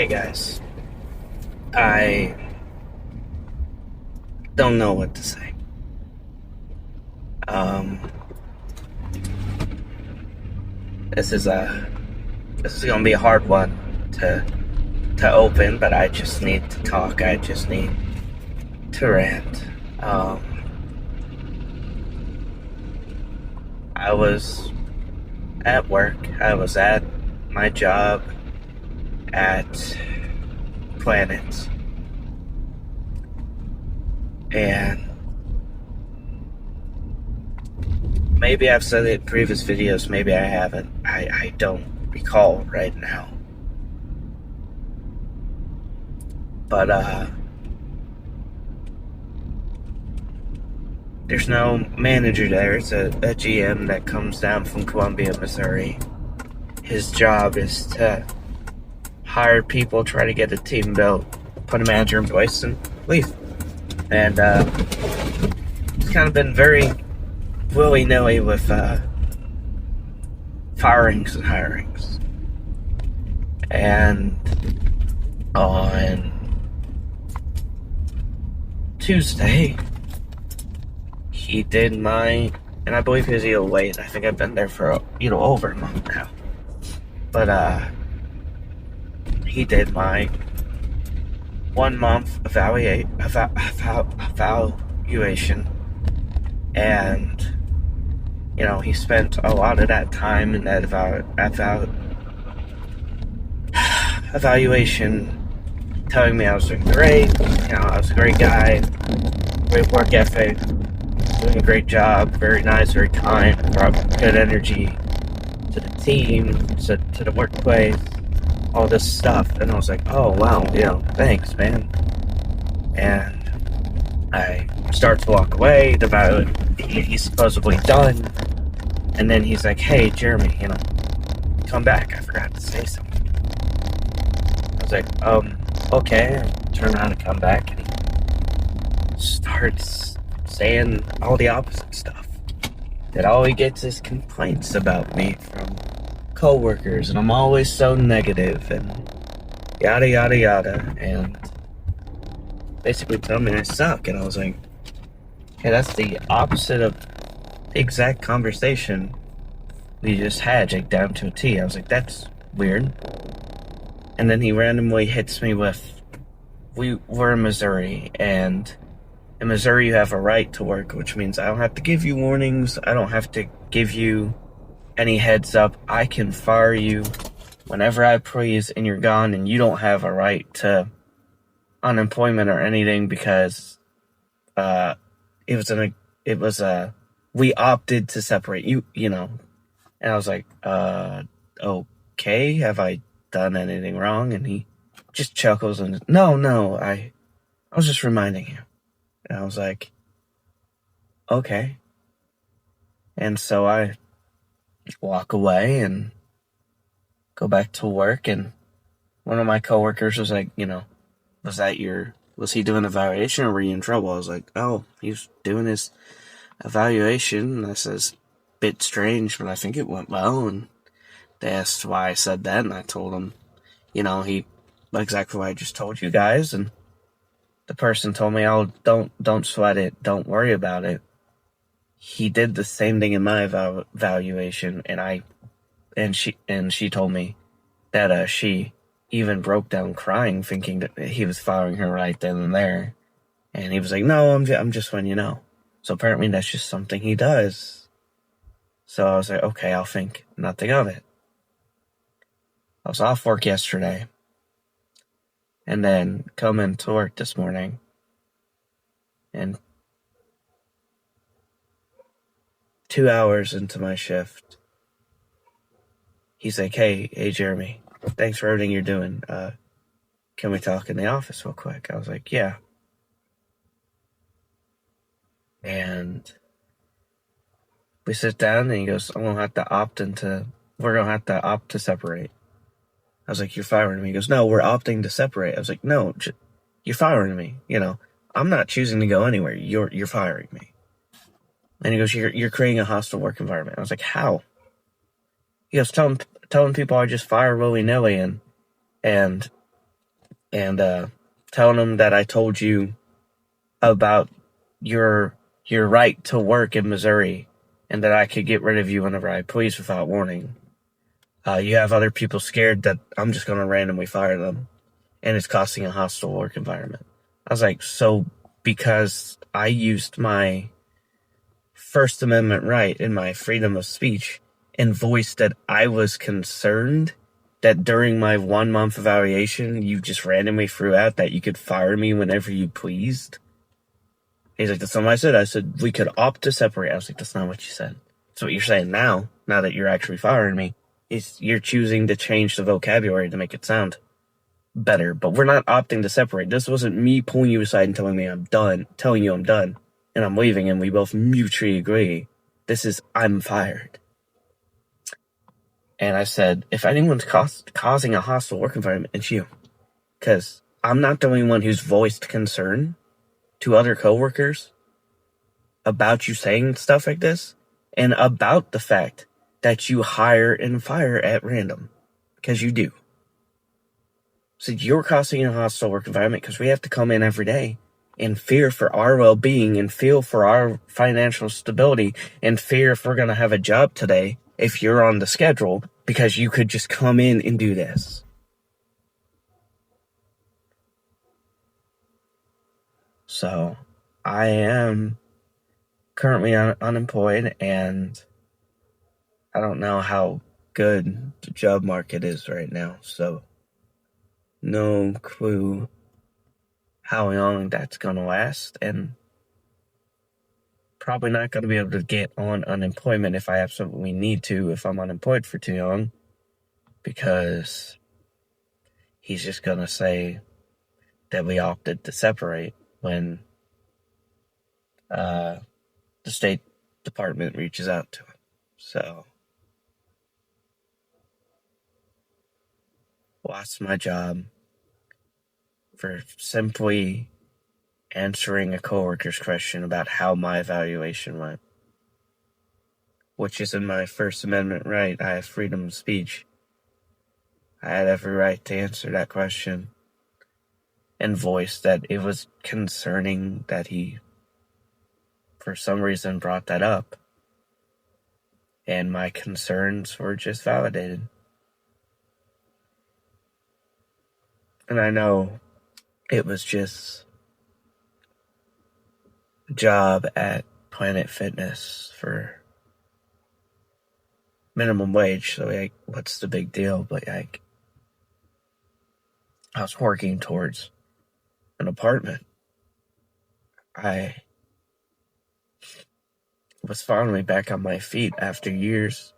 Hey guys, I don't know what to say. Um, this is a this is gonna be a hard one to open, but I just need to talk. I just need to rant. Um, I was at work. I was at my job at Planet, and maybe I've said it in previous videos. Maybe I haven't. I don't recall right now. But there's no manager there. It's a GM that comes down from Columbia, Missouri. His job is to hire people, try to get a team built, put a manager in place, and leave. And it's kind of been very willy-nilly with firings and hirings. And on Tuesday, he did and I believe he was late. I think I've been there for over a month now. But he did my 1 month evaluation, and he spent a lot of that time in that evaluation telling me I was doing great. I was a great guy, great work ethic, doing a great job, very nice, very kind, brought good energy to the team, to the workplace, all this stuff. And I was like, oh wow, thanks, man. And I start to walk away. He's supposedly done, and then he's like, hey Jeremy, come back, I forgot to say something. I was like, okay. I turn around and come back, and he starts saying all the opposite stuff. That all he gets is complaints about me from coworkers, and I'm always so negative, and yada yada yada, and basically told me I suck. And I was like, hey, that's the opposite of the exact conversation we just had, like down to a T. I was like, that's weird. And then he randomly hits me with, we're in Missouri, and in Missouri you have a right to work, which means I don't have to give you warnings. I don't have to give you any heads up. I can fire you whenever I please, and you're gone, and you don't have a right to unemployment or anything, because we opted to separate you. And I was like, okay, have I done anything wrong? And he just chuckles and, no, I was just reminding you. And I was like, okay. And so I walk away and go back to work, and one of my coworkers was like, was he doing evaluation, or were you in trouble? I was like, oh, he's doing his evaluation. And I says, bit strange, but I think it went well. And they asked why I said that, and I told them, he exactly what I just told you guys. And the person told me, oh, don't sweat it, don't worry about it. He did the same thing in my evaluation, and she told me that she even broke down crying, thinking that he was firing her right then and there. And he was like, no, I'm just letting you know. So apparently that's just something he does. So I was like, okay, I'll think nothing of it. I was off work yesterday, and then come into work this morning, and 2 hours into my shift, he's like, hey Jeremy, thanks for everything you're doing. Can we talk in the office real quick? I was like, yeah. And we sit down, and he goes, we're gonna have to opt to separate. I was like, you're firing me? He goes, no, we're opting to separate. I was like, no, you're firing me. I'm not choosing to go anywhere. You're firing me. And he goes, you're creating a hostile work environment. I was like, how? He goes, telling people I just fire willy-nilly, and and telling him that I told you about your right to work in Missouri and that I could get rid of you whenever I please without warning. You have other people scared that I'm just going to randomly fire them, and it's causing a hostile work environment. I was like, so because I used my First Amendment right in my freedom of speech and voiced that I was concerned that during my 1 month evaluation, you just randomly threw out that you could fire me whenever you pleased. He's like, that's not what I said. I said, we could opt to separate. I was like, that's not what you said. So what you're saying now that you're actually firing me, is you're choosing to change the vocabulary to make it sound better. But we're not opting to separate. This wasn't me pulling you aside and telling you I'm done, and I'm leaving, and we both mutually agree. This is, I'm fired. And I said, if anyone's causing a hostile work environment, it's you. Because I'm not the only one who's voiced concern to other coworkers about you saying stuff like this, and about the fact that you hire and fire at random. Because you do. So you're causing a hostile work environment because we have to come in every day and fear for our well-being and feel for our financial stability and fear if we're going to have a job today if you're on the schedule because you could just come in and do this. So I am currently unemployed, and I don't know how good the job market is right now, so no clue how long that's going to last, and probably not going to be able to get on unemployment if I absolutely need to if I'm unemployed for too long, because he's just going to say that we opted to separate when the State Department reaches out to him. So lost my job for simply answering a coworker's question about how my evaluation went, which is in my First Amendment right. I have freedom of speech. I had every right to answer that question and voice that it was concerning that he, for some reason, brought that up. And my concerns were just validated. And I know it was just a job at Planet Fitness for minimum wage, so like, what's the big deal? But like, I was working towards an apartment. I was finally back on my feet after years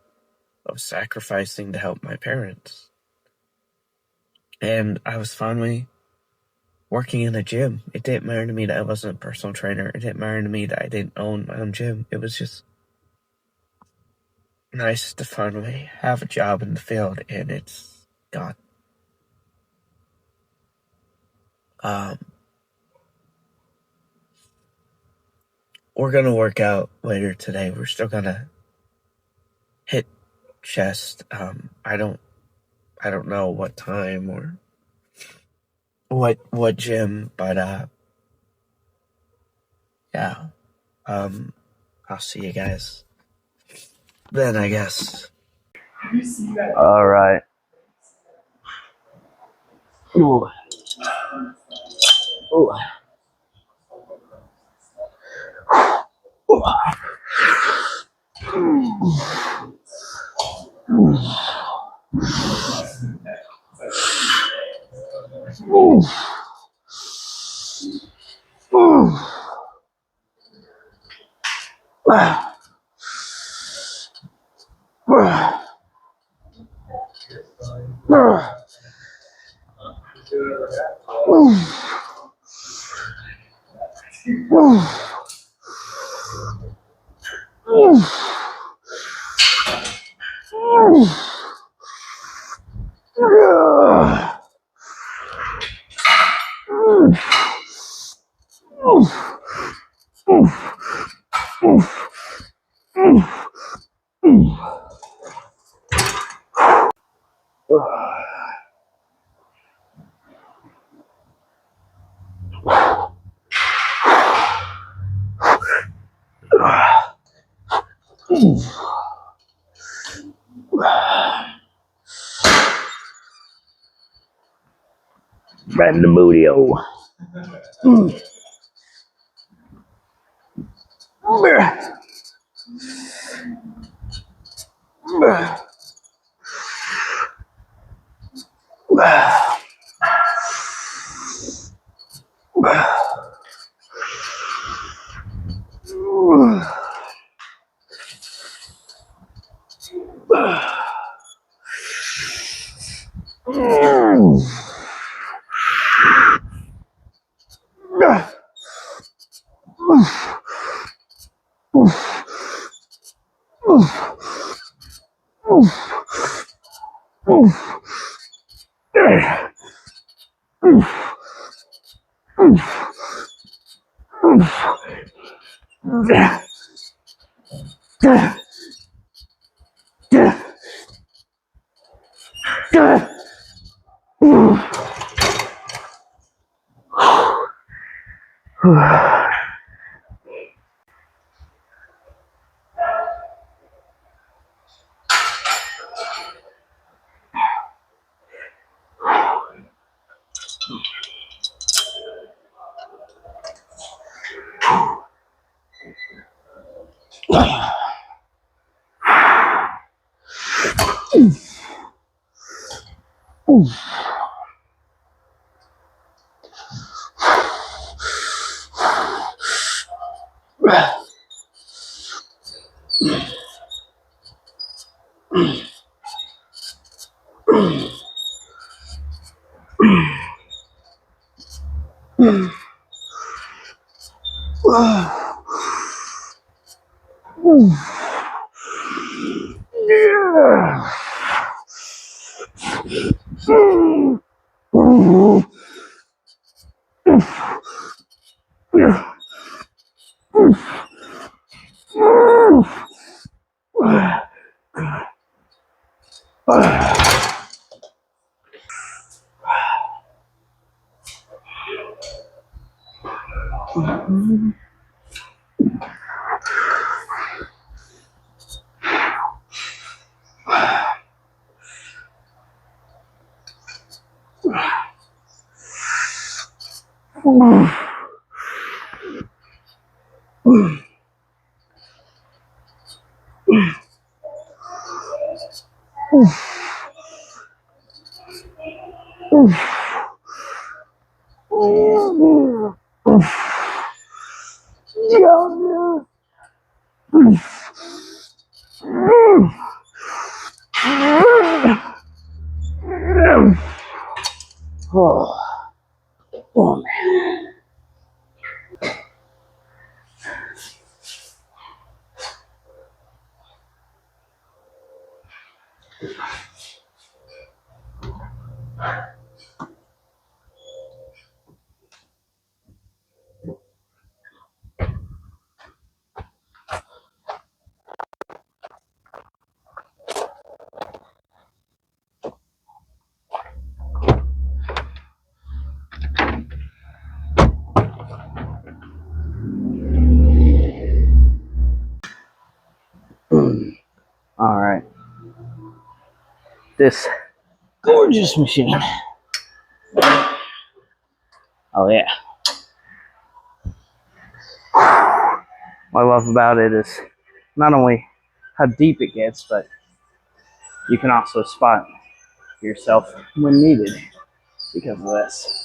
of sacrificing to help my parents. And I was finally working in a gym. It didn't matter to me that I wasn't a personal trainer. It didn't matter to me that I didn't own my own gym. It was just nice to finally have a job in the field, and it's gone. We're gonna work out later today. We're still gonna hit chest. I don't know what time or what gym, but yeah. I'll see you guys then, I guess. All right. Ooh. Ooh. Right in the booty-o. Oh, oh man. All right. This gorgeous machine. Oh yeah. What I love about it is not only how deep it gets, but you can also spot yourself when needed because of this.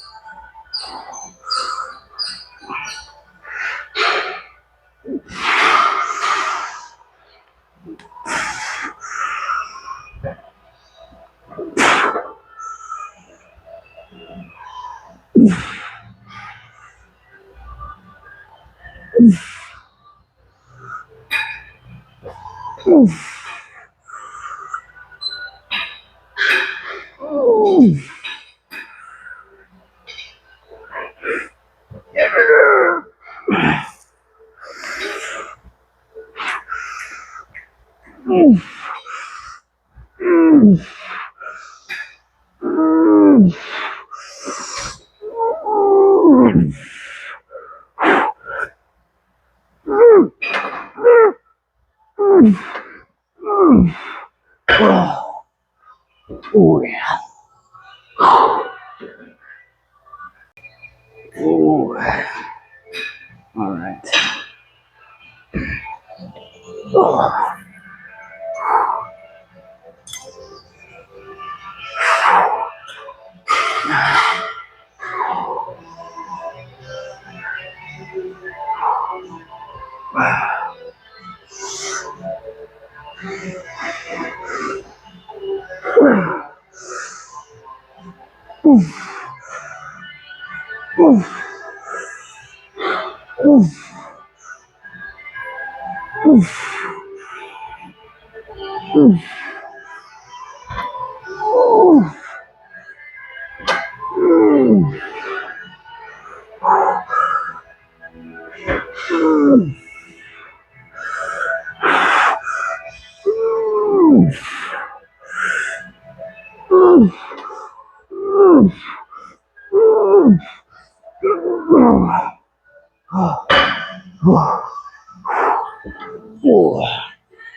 Oh yeah. Ooh. All right. Oh.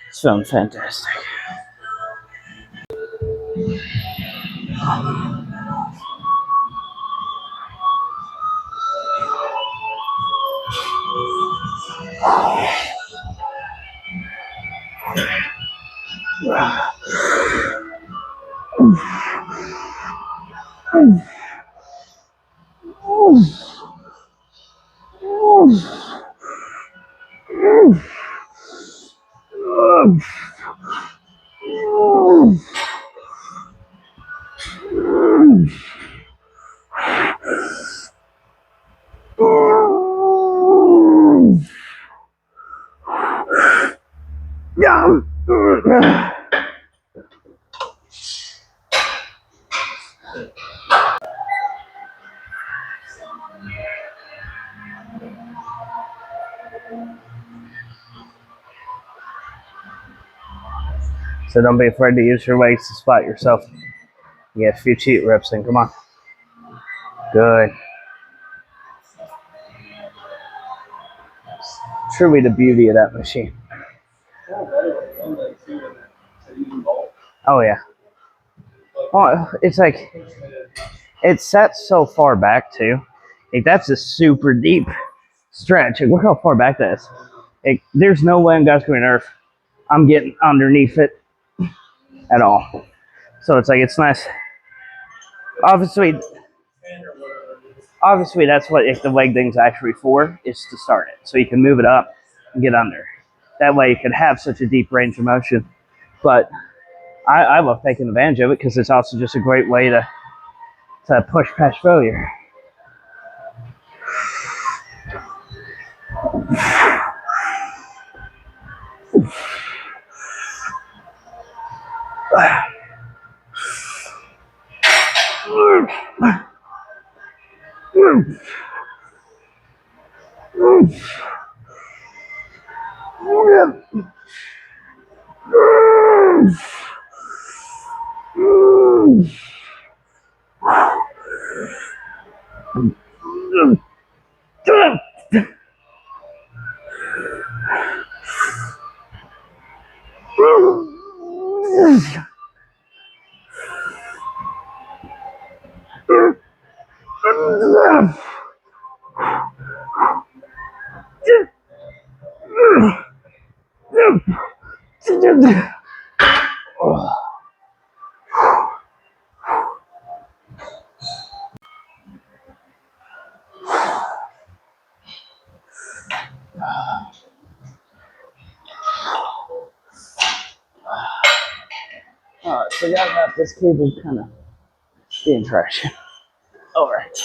It's feeling fantastic. So don't be afraid to use your legs to spot yourself. You get a few cheat reps in. Come on. Good. Truly the beauty of that machine. Oh yeah. Oh, it's like it sets so far back too. Like that's a super deep stretch. Like, look how far back that is. Like, there's no way on God's green earth I'm getting underneath it at all. So it's like it's nice. Obviously that's what if the leg thing's actually for, is to start it. So you can move it up and get under. That way you can have such a deep range of motion. But I love taking advantage of it because it's also just a great way to push past failure. Alright, forgot about this cable kind of being trash. Alright.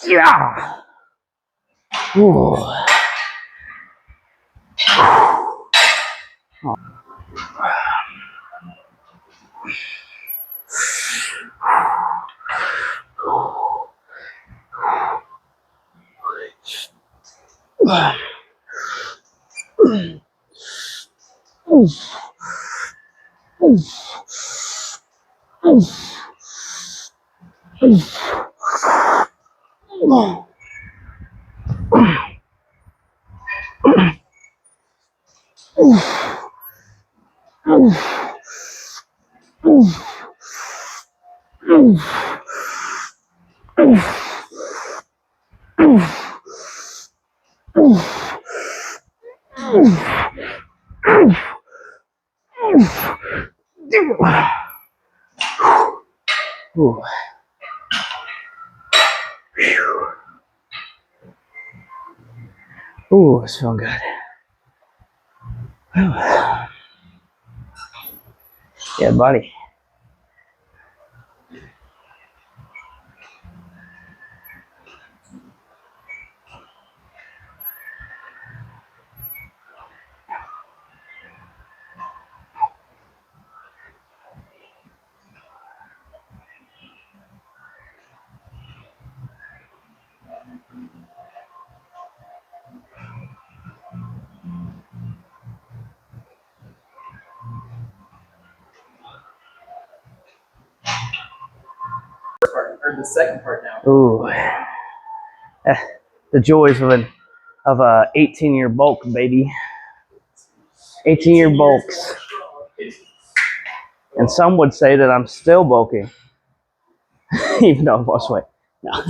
Yeah. Ooh. Ooh. Ooh, it's feeling good. Yeah, buddy. Or the second part now. Ooh. The joys of a 18-year bulk, baby. 18-year bulks. And some would say that I'm still bulking. Even though I've lost weight. No.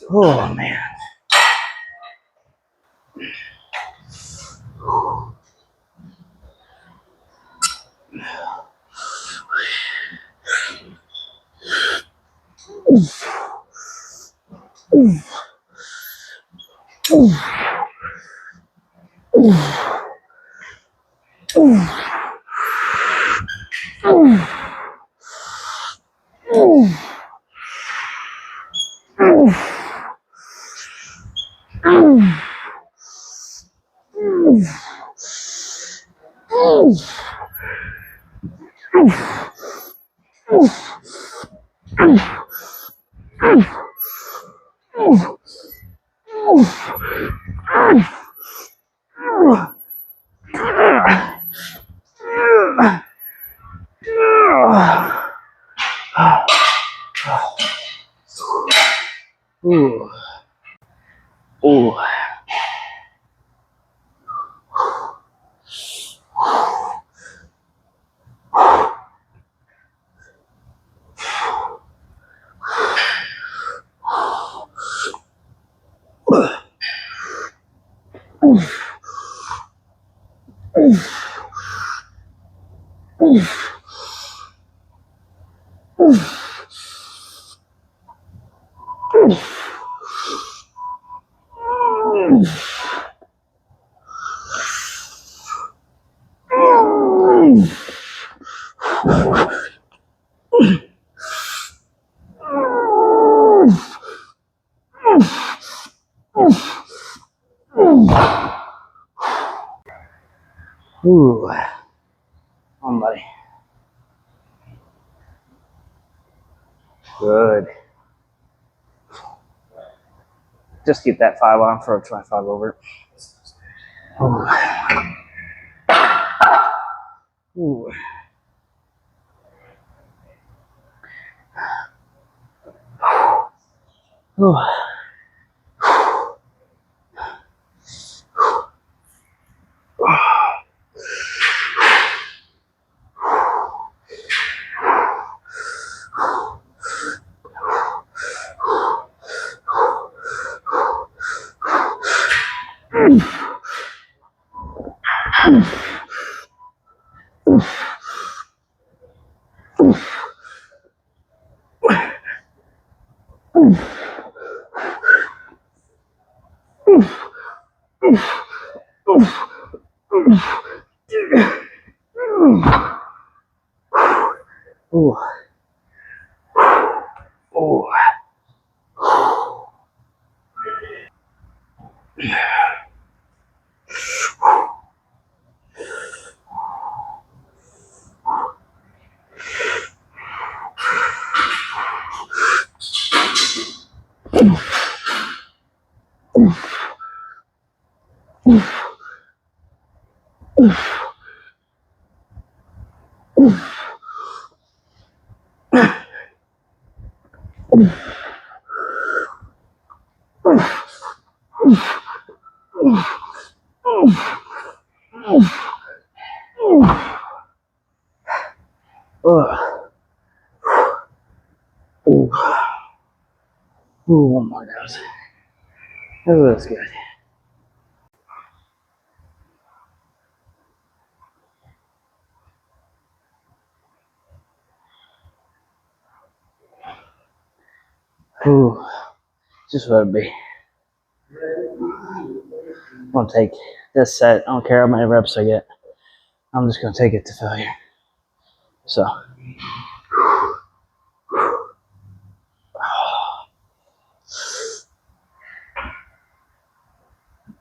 Oh, man. Ooh. Ooh. Ooh. Come on, buddy. Good. Just get that 5 on for a 25 over. Ooh. Ooh. Ooh. Ooh. Ooh. Ooh. Ooh, one more dose. That was good. Ooh, just what it'd be. I'm gonna take this set. I don't care how many reps I get. I'm just gonna take it to failure. So.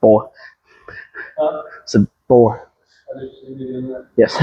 Four. It's a 4. Yes.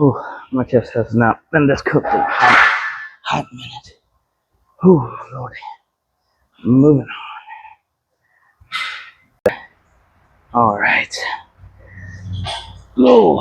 Ooh, my chest has not been this cooked in a hot minute. Ooh, Lordy. Moving on. All right. Ooh.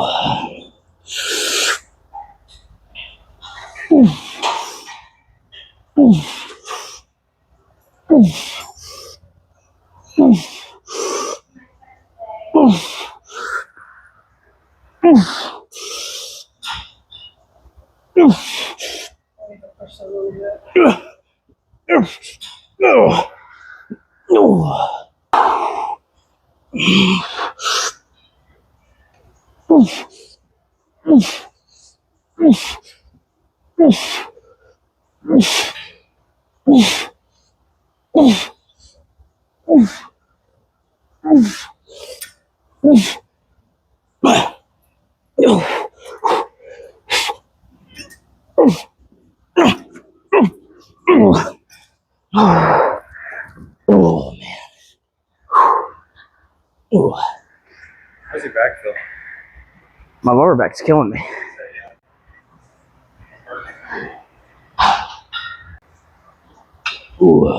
Oh man. Ooh. How's your back feel? My lower back's killing me. Ooh.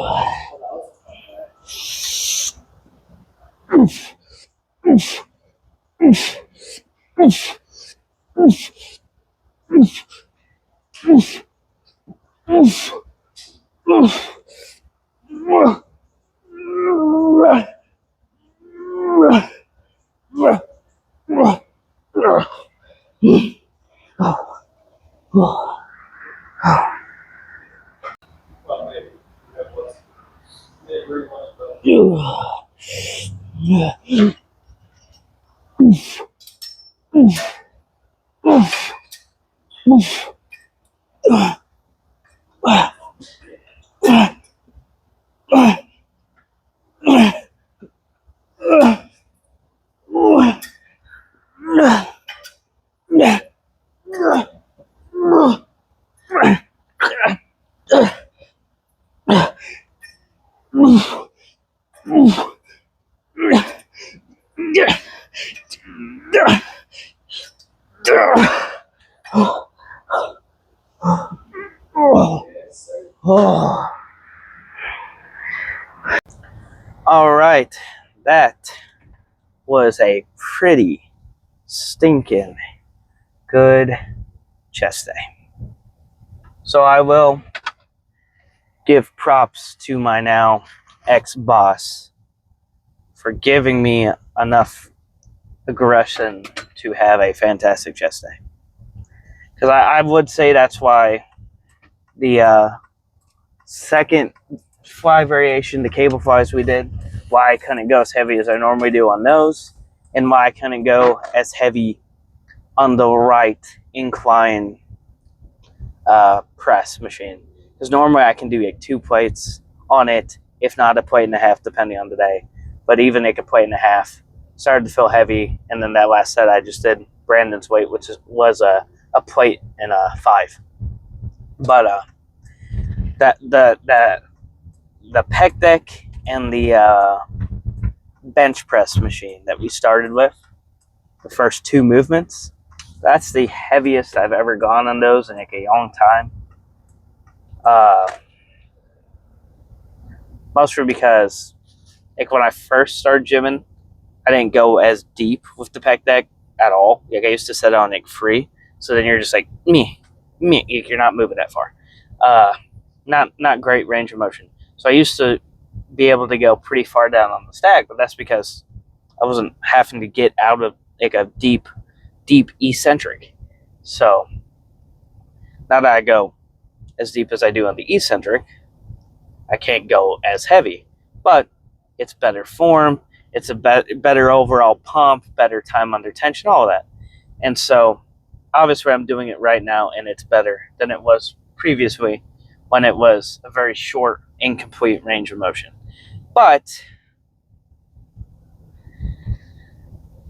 All right, that was a pretty stinking good chest day. So I will give props to my now ex-boss for giving me enough aggression to have a fantastic chest day. Because I would say that's why the second fly variation, the cable flies we did, why I couldn't go as heavy as I normally do on those, and why I couldn't go as heavy on the right incline press machine. Because normally I can do like 2 plates on it, if not a plate and a half, depending on the day. But even like a plate and a half started to feel heavy, and then that last set I just did Brandon's weight, which was a plate and a 5. But the pec deck and the bench press machine that we started with, the first 2 movements, that's the heaviest I've ever gone on those in like a long time. Mostly because like when I first started gymming, I didn't go as deep with the pec deck at all. Like I used to set it on like free, so then you're just like me, you're not moving that far. Not great range of motion. So I used to be able to go pretty far down on the stack, but that's because I wasn't having to get out of like a deep eccentric. So now that I go as deep as I do on the eccentric, I can't go as heavy, but it's better form. It's a better overall pump, better time under tension, all of that. And so obviously I'm doing it right now, and it's better than it was previously when it was a very short, incomplete range of motion. But,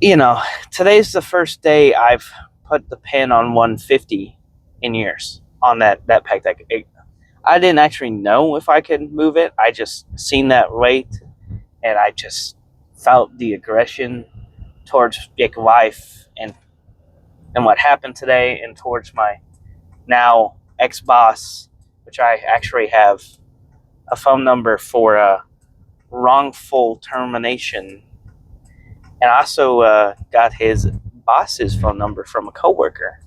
you know, today's the first day I've put the pin on 150 in years on that pec deck. I didn't actually know if I could move it. I just seen that weight, and I just felt the aggression towards Dick life and what happened today, and towards my now ex-boss, which I actually have a phone number for a wrongful termination. And I also got his boss's phone number from a coworker.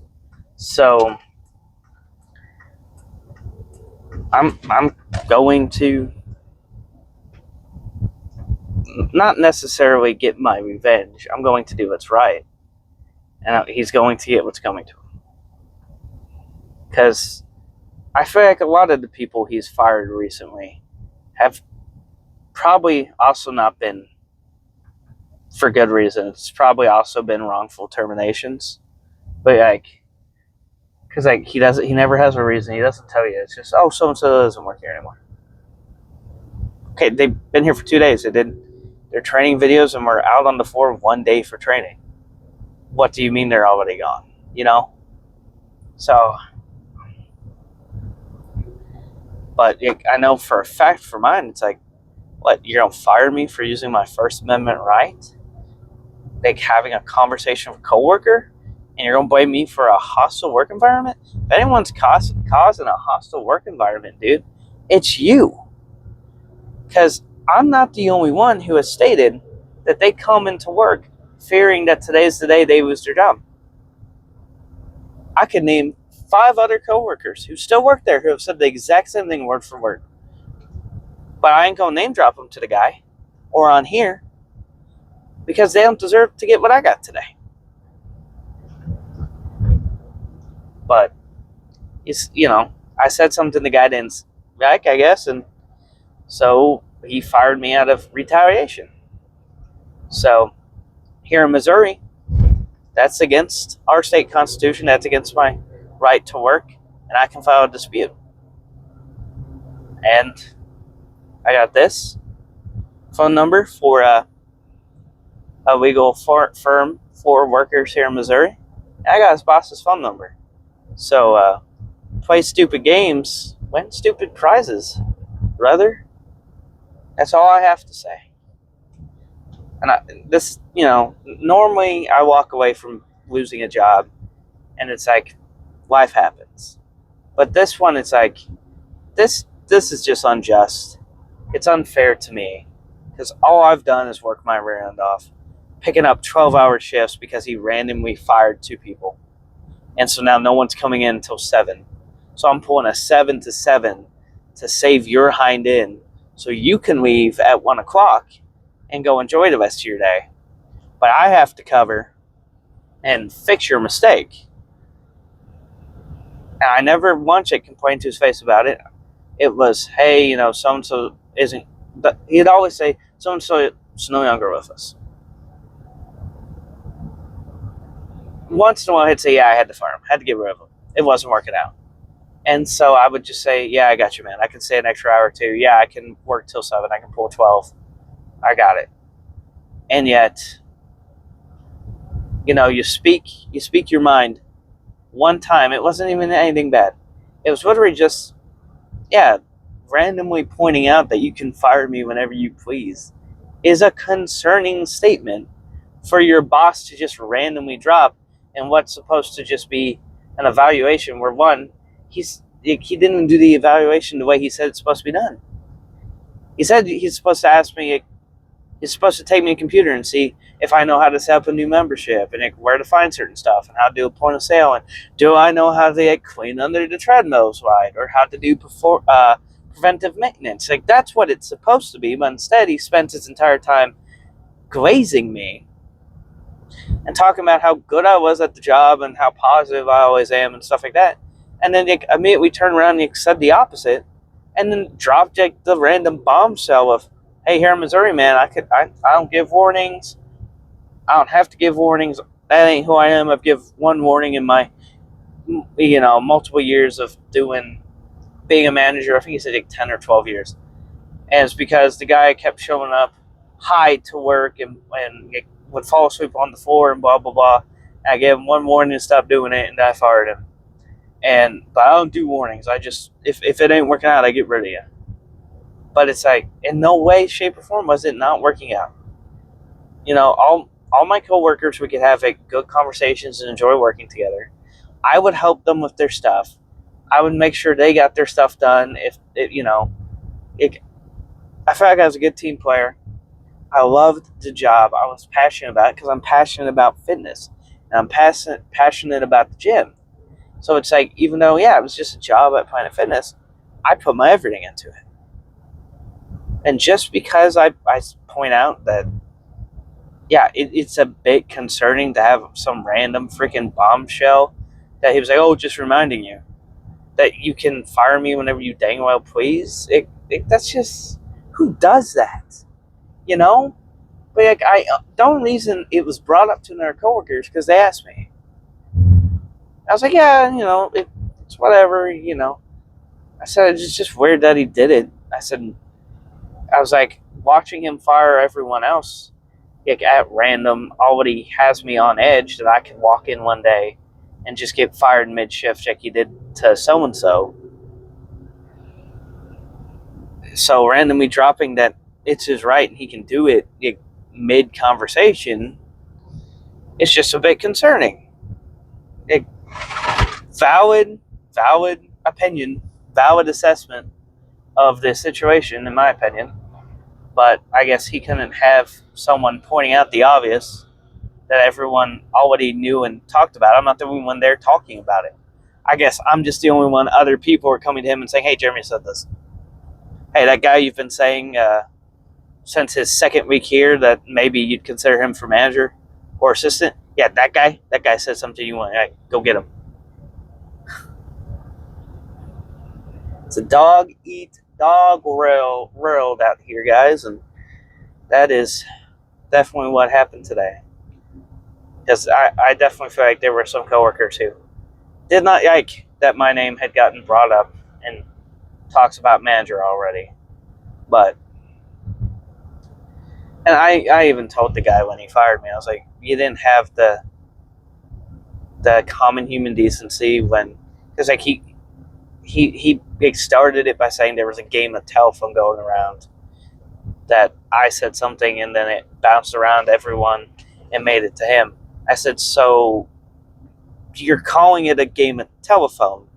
So I'm going to not necessarily get my revenge. I'm going to do what's right. And he's going to get what's coming to him. Because I feel like a lot of the people he's fired recently have probably also not been for good reason. It's probably also been wrongful terminations. But like, because like he never has a reason. He doesn't tell you. It's just, oh, so and so doesn't work here anymore. Okay, they've been here for 2 days. They did their training videos and were out on the floor 1 day for training. What do you mean they're already gone? You know? So, but I know for a fact for mine, it's like, what, you're going to fire me for using my First Amendment right? Like having a conversation with a coworker? And you're going to blame me for a hostile work environment? If anyone's causing a hostile work environment, dude, it's you. Because I'm not the only one who has stated that they come into work fearing that today's the day they lose their job. I could name 5 other coworkers who still work there who have said the exact same thing word for word. But I ain't going to name drop them to the guy or on here because they don't deserve to get what I got today. But, you know, I said something the guy didn't like, I guess, and so he fired me out of retaliation. So here in Missouri, that's against our state constitution. That's against my right to work, and I can file a dispute. And I got this phone number for a legal firm for workers here in Missouri. And I got his boss's phone number. So play stupid games, win stupid prizes, brother. That's all I have to say. And normally I walk away from losing a job and it's like life happens. But this one, it's like, this is just unjust. It's unfair to me because all I've done is work my rear end off, picking up 12-hour shifts because he randomly fired 2 people. And so now no one's coming in until 7. So I'm pulling a 7 to 7 to save your hind end so you can leave at 1 o'clock and go enjoy the rest of your day. But I have to cover and fix your mistake. And I never once complained to his face about it. It was, hey, so-and-so isn't, but he'd always say, so-and-so is no longer with us. Once in a while he'd say, yeah, I had to fire him, had to get rid of him. It wasn't working out. And so I would just say, yeah, I got you, man. I can stay an extra hour or 2. Yeah, I can work till 7. I can pull 12. I got it. And yet, you speak your mind one time. It wasn't even anything bad. It was literally just, randomly pointing out that you can fire me whenever you please is a concerning statement for your boss to just randomly drop in what's supposed to just be an evaluation where, one, he didn't do the evaluation the way he said it's supposed to be done. He said he's supposed to ask me, he's supposed to take me a computer and see if I know how to set up a new membership and where to find certain stuff and how to do a point of sale and do I know how to clean under the treadmills right or how to do preventive maintenance. That's what it's supposed to be, but instead he spent his entire time glazing me and talking about how good I was at the job and how positive I always am and stuff like that. And then immediately turned around and said the opposite and then dropped the random bombshell of, hey, here in Missouri, man, I don't give warnings. I don't have to give warnings. That ain't who I am. I've given one warning in my, multiple years of being a manager. I think he said 10 or 12 years. And it's because the guy kept showing up high to work and would fall asleep on the floor and blah, blah, blah. And I gave him one warning to stop doing it and I fired him. But I don't do warnings. I just, if it ain't working out, I get rid of you. But it's in no way, shape, or form was it not working out. All my coworkers, we could have good conversations and enjoy working together. I would help them with their stuff. I would make sure they got their stuff done. I felt like I was a good team player. I loved the job. I was passionate about it because I'm passionate about fitness. And I'm passionate about the gym. So it's even though, it was just a job at Planet Fitness, I put my everything into it. And just because I point out that, it's a bit concerning to have some random freaking bombshell that he was oh, just reminding you that you can fire me whenever you dang well please. That's just, who does that? But the only reason it was brought up to their coworkers because they asked me. I was it's whatever, I said, it's just weird that he did it. I was watching him fire everyone else at random already has me on edge that I can walk in one day and just get fired mid-shift like he did to so-and-so. So randomly dropping that it's his right and he can do it mid-conversation, it's just a bit concerning. Valid opinion, valid assessment of the situation, in my opinion. But I guess he couldn't have someone pointing out the obvious that everyone already knew and talked about. I'm not the only one there talking about it. I guess I'm just the only one. Other people are coming to him and saying, hey, Jeremy said this. Hey, that guy you've been saying since his second week here that maybe you'd consider him for manager or assistant. Yeah, that guy said something you want. Right, go get him. It's a dog world out here, guys, and that is definitely what happened today. Because I definitely feel like there were some coworkers who did not like that my name had gotten brought up and talks about manager already. And I even told the guy when he fired me, I was like, you didn't have the common human decency when, because he started it by saying there was a game of telephone going around that I said something and then it bounced around everyone and made it to him. I said, so you're calling it a game of telephone.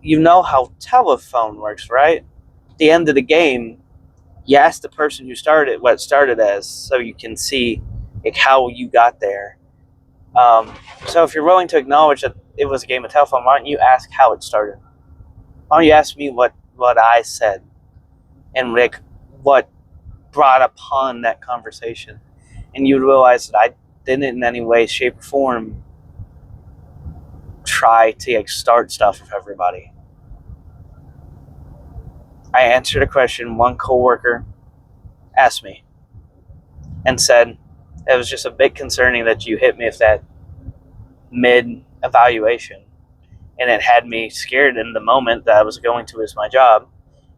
You know how telephone works, right? At the end of the game, you ask the person who started what it started as, so you can see like how you got there. So if you're willing to acknowledge that it was a game of telephone, why don't you ask how it started? Why don't you ask me what I said and like what brought upon that conversation? And you'd realize that I didn't in any way, shape, or form try to like start stuff with everybody. I answered a question one coworker asked me and said, it was just a bit concerning that you hit me with that mid-evaluation. And it had me scared in the moment that I was going to lose my job.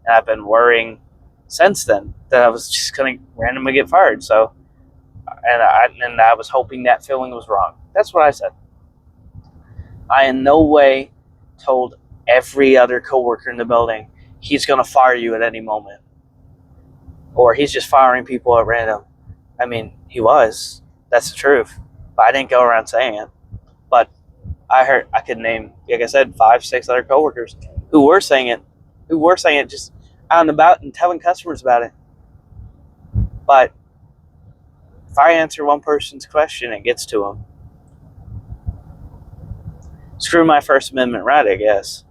And I've been worrying since then that I was just going to randomly get fired. So, and I was hoping that feeling was wrong. That's what I said. I in no way told every other coworker in the building, he's going to fire you at any moment. Or he's just firing people at random. I mean, he was. That's the truth. But I didn't go around saying it. But I could name, like I said, 5, 6 other coworkers who were saying it just out and about and telling customers about it. But if I answer one person's question, it gets to them. Screw my First Amendment right, I guess.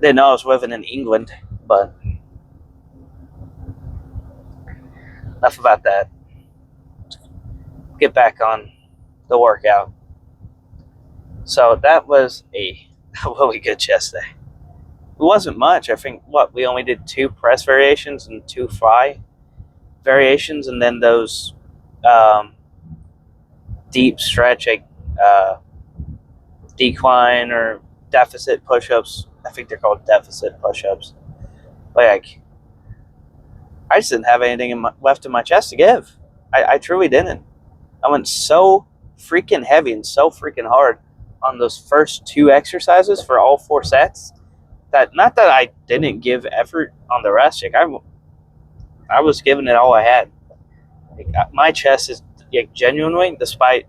Didn't know I was living in England, but enough about that. Get back on the workout. So that was a really good chest day. It wasn't much. I think, we only did 2 press variations and 2 fly variations, and then those deep stretch, decline or deficit push-ups. I think they're called deficit push-ups. Like, I just didn't have anything left in my chest to give. I truly didn't. I went so freaking heavy and so freaking hard on those first 2 exercises for all 4 sets that, not that I didn't give effort on the rest. Like, I was giving it all I had. Like, my chest is, like, genuinely, despite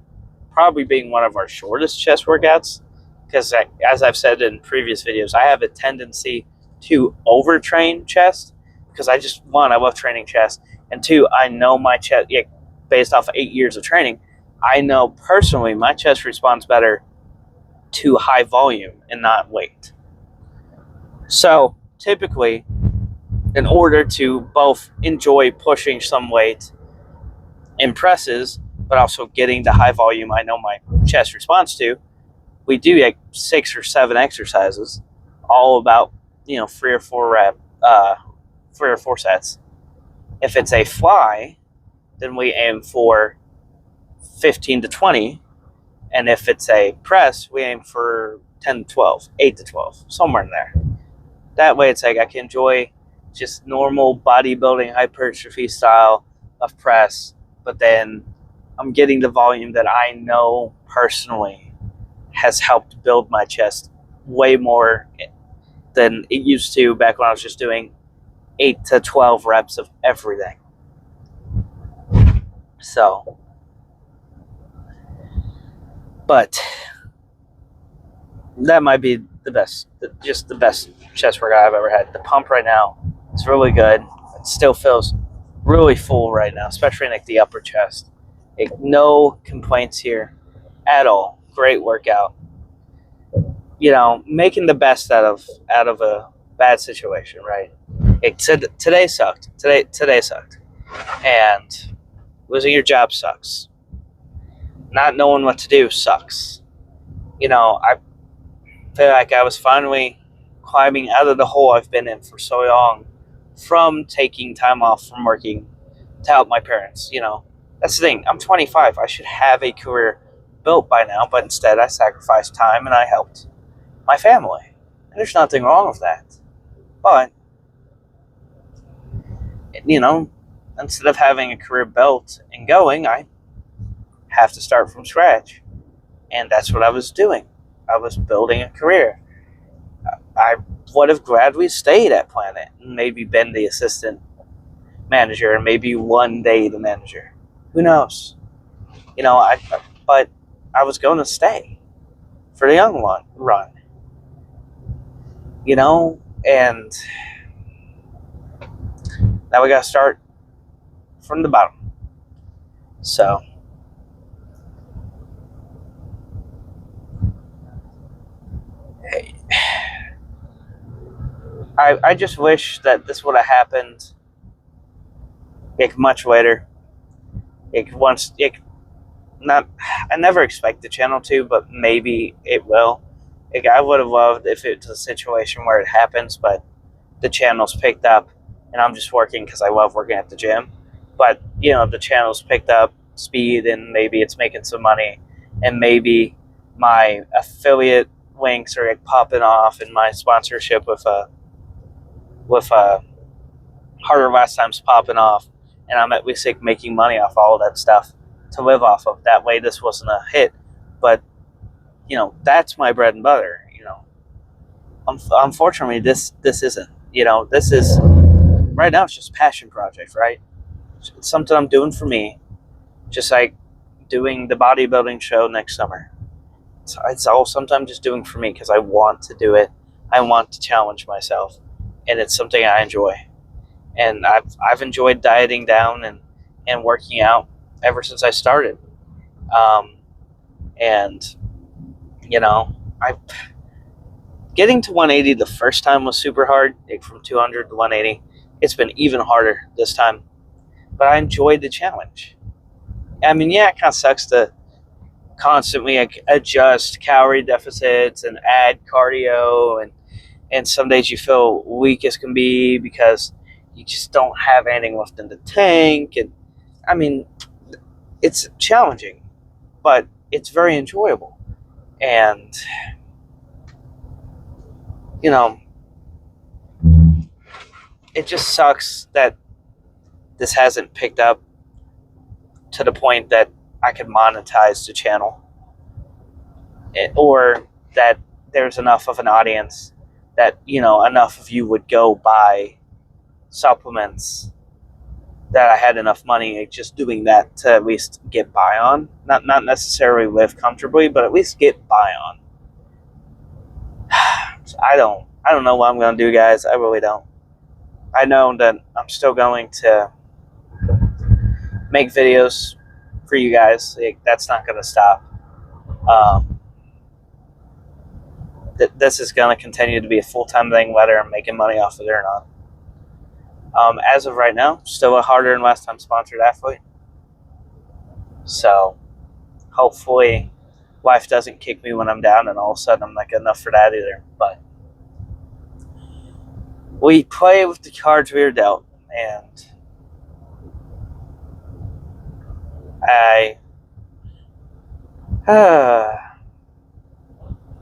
probably being one of our shortest chest workouts, because as I've said in previous videos, I have a tendency to overtrain chest because I love training chest, and 2, I know my chest, based off of 8 years of training, I know personally my chest responds better to high volume and not weight. So typically, in order to both enjoy pushing some weight in presses, but also getting the high volume I know my chest responds to, we do like 6 or 7 exercises, all about 3 or 4 sets. If it's a fly, then we aim for 15 to 20, and if it's a press, we aim for 10 to 12, 8 to 12, somewhere in there. That way, it's like I can enjoy just normal bodybuilding hypertrophy style of press, but then I'm getting the volume that I know personally has helped build my chest way more than it used to back when I was just doing 8 to 12 reps of everything. So, but that might be the best chest workout I've ever had. The pump right now is really good. It still feels really full right now, especially in like the upper chest. No complaints here at all. Great workout. Making the best out of a bad situation, right? Today sucked. Today sucked. And losing your job sucks. Not knowing what to do sucks. I feel like I was finally climbing out of the hole I've been in for so long from taking time off from working to help my parents. That's the thing. I'm 25. I should have a career built by now, but instead I sacrificed time and I helped my family. And there's nothing wrong with that. But, instead of having a career built and going, I have to start from scratch. And that's what I was doing. I was building a career. I would have gladly stayed at Planet and maybe been the assistant manager and maybe one day the manager. Who knows? But I was going to stay for the young one run, and now we got to start from the bottom. So, hey, I just wish that this would have happened much later. I never expect the channel to, but maybe it will. I would have loved if it's a situation where it happens, but the channel's picked up, and I'm just working because I love working at the gym. But, the channel's picked up speed, and maybe it's making some money, and maybe my affiliate links are popping off, and my sponsorship with Harder Last Time's popping off, and I'm at least making money off all of that stuff to live off of. That way this wasn't a hit, but that's my bread and butter. Unfortunately this isn't. This is right now, it's just a passion project, right? It's something I'm doing for me, just like doing the bodybuilding show next summer. It's all something I'm just doing for me because I want to do it. I want to challenge myself, and it's something I enjoy. And I've enjoyed dieting down and working out ever since I started. And I getting to 180 the first time was super hard. From 200 to 180, it's been even harder this time. But I enjoyed the challenge. I mean, yeah, it kind of sucks to constantly adjust calorie deficits and add cardio, and some days you feel weak as can be because you just don't have anything left in the tank. And I mean, it's challenging, but it's very enjoyable. And it just sucks that this hasn't picked up to the point that I could monetize the channel, or that there's enough of an audience that enough of you would go buy supplements, that I had enough money just doing that to at least get by on. Not necessarily live comfortably, but at least get by on. So I don't know what I'm going to do, guys. I really don't. I know that I'm still going to make videos for you guys. That's not going to stop. This is going to continue to be a full-time thing, whether I'm making money off of it or not. As of right now, still a Harder and Last Time sponsored athlete. So hopefully life doesn't kick me when I'm down and all of a sudden I'm not good enough for that either. But we play with the cards we are dealt, and I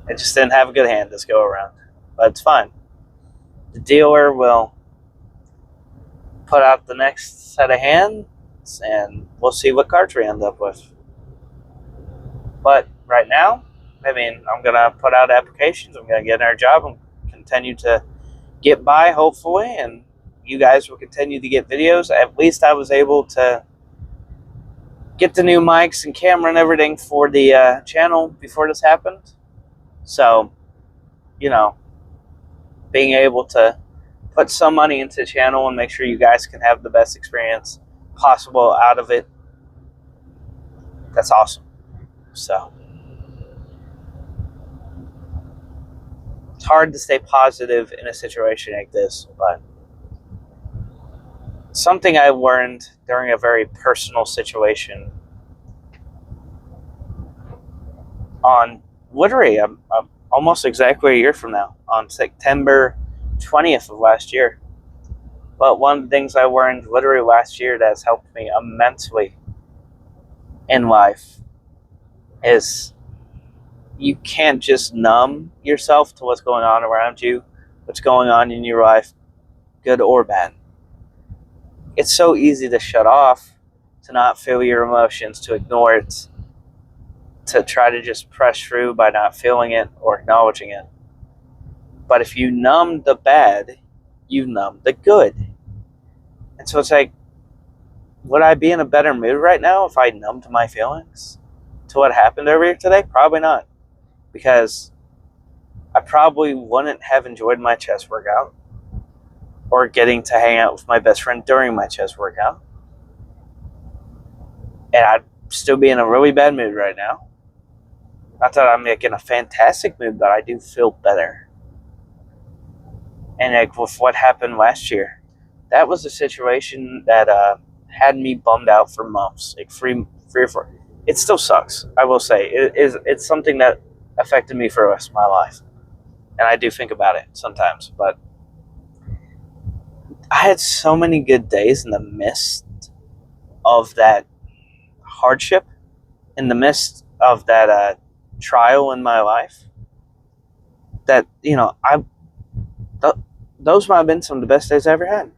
just didn't have a good hand this go around. But it's fine. The dealer will put out the next set of hands, and we'll see what cards we end up with. But right now, I mean, I'm going to put out applications. I'm going to get in our job and continue to get by, hopefully, and you guys will continue to get videos. At least I was able to get the new mics and camera and everything for the channel before this happened. So, being able to put some money into the channel and make sure you guys can have the best experience possible out of it, that's awesome. So it's hard to stay positive in a situation like this, but something I learned during a very personal situation on literally almost exactly a year from now, on September 20th of last year. But one of the things I learned literally last year that has helped me immensely in life is you can't just numb yourself to what's going on around you, what's going on in your life, good or bad. It's so easy to shut off, to not feel your emotions, to ignore it, to try to just press through by not feeling it or acknowledging it. But if you numb the bad, you numb the good. And so it's like, would I be in a better mood right now if I numbed my feelings to what happened over here today? Probably not. Because I probably wouldn't have enjoyed my chest workout or getting to hang out with my best friend during my chest workout. And I'd still be in a really bad mood right now. Not that I'm like in a fantastic mood, but I do feel better. And like with what happened last year, that was a situation that had me bummed out for months, like three or four. It still sucks, I will say. It's something that affected me for the rest of my life, and I do think about it sometimes. But I had so many good days in the midst of that hardship, in the midst of that trial in my life, that those might have been some of the best days I ever had.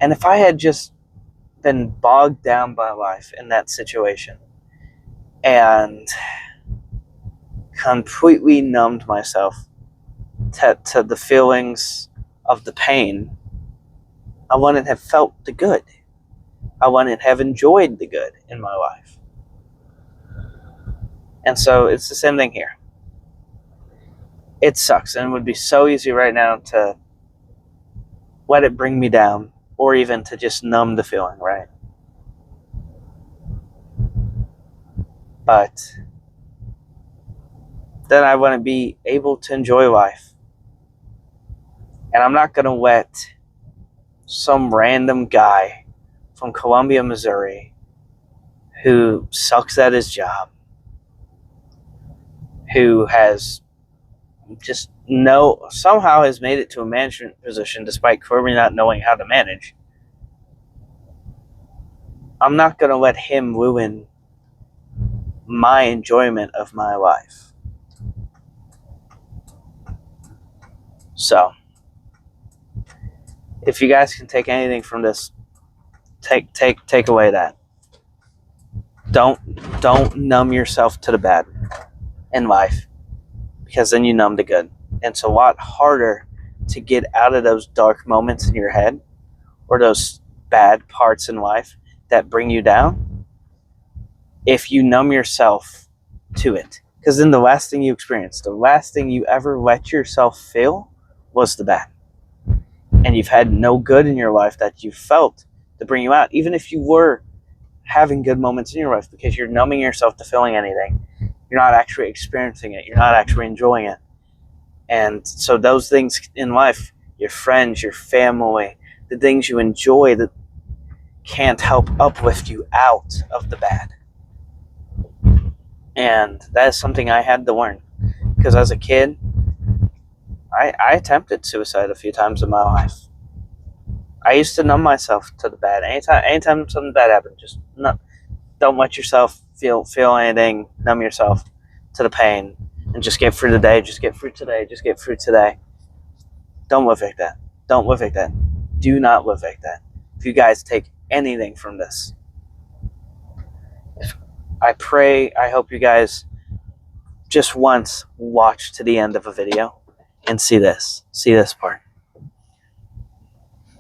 And if I had just been bogged down by life in that situation and completely numbed myself to the feelings of the pain, I wouldn't have felt the good. I wouldn't have enjoyed the good in my life. And so it's the same thing here. It sucks, and it would be so easy right now to let it bring me down, or even to just numb the feeling, right? But then I wouldn't be able to enjoy life. And I'm not going to let some random guy from Columbia, Missouri, who sucks at his job, who has just somehow has made it to a management position despite clearly not knowing how to manage. I'm not going to let him ruin my enjoyment of my life. So, if you guys can take anything from this, take away that. Don't numb yourself to the bad in life, because then you numb the good. And it's a lot harder to get out of those dark moments in your head or those bad parts in life that bring you down if you numb yourself to it. Because then the last thing you experience, the last thing you ever let yourself feel was the bad. And you've had no good in your life that you felt to bring you out, even if you were having good moments in your life, because you're numbing yourself to feeling anything. You're not actually experiencing it. You're not actually enjoying it. And so those things in life, your friends, your family, the things you enjoy that can't help uplift you out of the bad. And that is something I had to learn. Because as a kid, I attempted suicide a few times in my life. I used to numb myself to the bad. Anytime something bad happened, just don't let yourself feel anything. Numb yourself to the pain and just get through the day. Just get through today. Just get through today. Don't live like that. Don't live like that. Do not live like that. If you guys take anything from this, I hope you guys just once watch to the end of a video and see this part.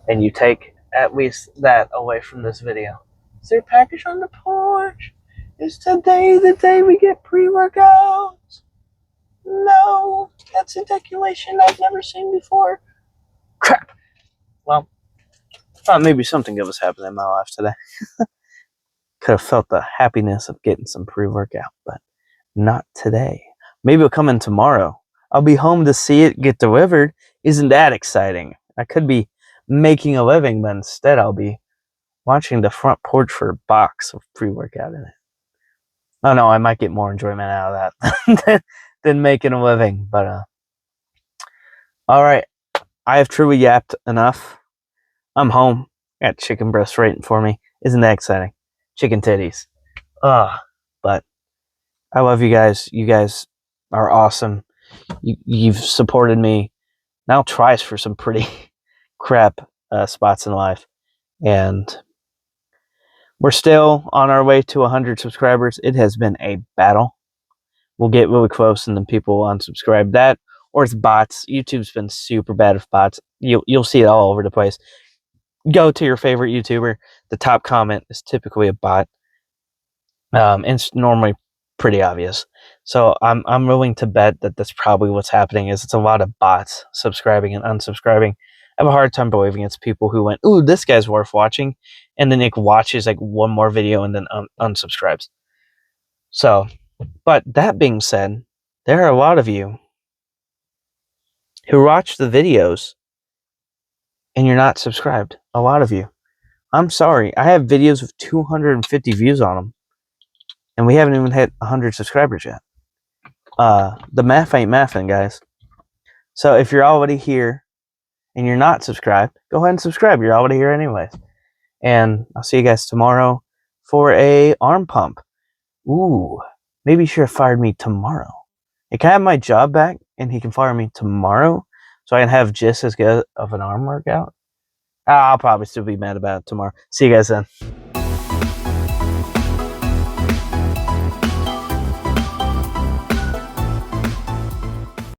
And you take at least that away from this video. Is there a package on the porch? Is today the day we get pre-workouts? No, that's a decoration I've never seen before. Crap. Well, I thought maybe something good was happening in my life today. Could have felt the happiness of getting some pre-workout, but not today. Maybe it'll come in tomorrow. I'll be home to see it get delivered. Isn't that exciting? I could be making a living, but instead I'll be watching the front porch for a box of pre-workout in it. Oh no, I might get more enjoyment out of that than making a living. But alright, I have truly yapped enough. I'm home. Got chicken breasts waiting for me. Isn't that exciting? Chicken titties. But I love you guys. You guys are awesome. You've supported me now twice for some pretty crap spots in life. And we're still on our way to 100 subscribers. It has been a battle. We'll get really close and then people will unsubscribe. That or it's bots. YouTube's been super bad with bots. You'll see it all over the place. go to your favorite YouTuber, the top comment is typically a bot. And it's normally pretty obvious. So I'm willing to bet that that's probably what's happening. Is it's a lot of bots subscribing and unsubscribing. I have a hard time believing it's people who went, "Ooh, this guy's worth watching," and then Nick watches like one more video and then unsubscribes. So, but that being said, there are a lot of you who watch the videos and you're not subscribed. A lot of you. I'm sorry. I have videos with 250 views on them, and we haven't even hit 100 subscribers yet. The math ain't mathin', guys. So if you're already here and you're not subscribed, go ahead and subscribe. You're already here anyways. And I'll see you guys tomorrow for a arm pump. Ooh, maybe he should have fired me tomorrow. He can have my job back and he can fire me tomorrow so I can have just as good of an arm workout. I'll probably still be mad about it tomorrow. See you guys then.